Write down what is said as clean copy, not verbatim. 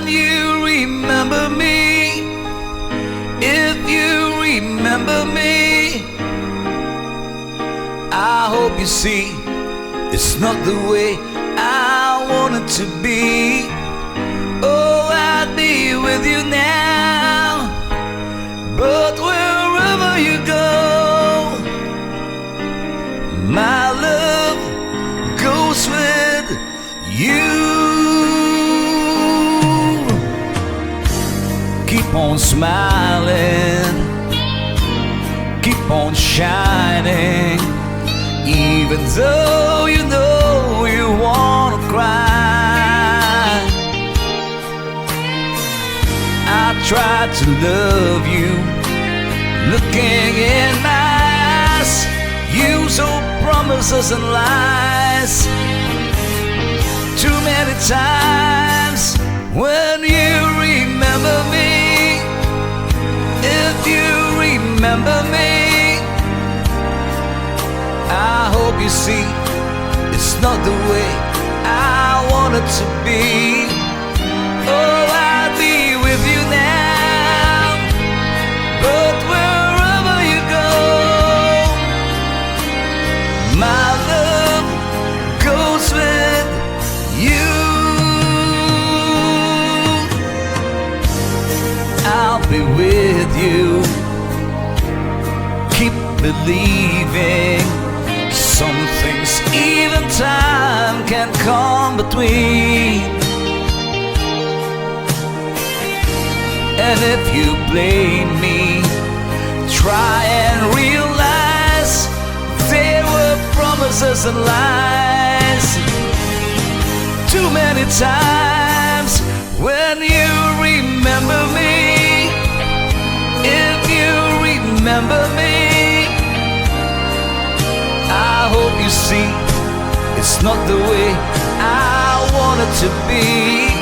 when you remember me, if you remember me, I hope you see it's not the way I want it to be. Oh, I'd be with you now, but wherever you go, my love goes with you. Keep on smiling, keep on shining, even though you know you wanna cry. I try to love you, looking in my eyes. You sow promises and lies too many times. When you remember me, if you remember me, I hope you see it's not the way I want it to be. Oh, I'll be with you now, but wherever you go, my love goes with you. I'll be with you, keep believing. Some things even time can come between. And if you blame me, try and realize there were promises and lies too many times. When you remember me, if you remember me, I hope you see it's not the way I want it to be.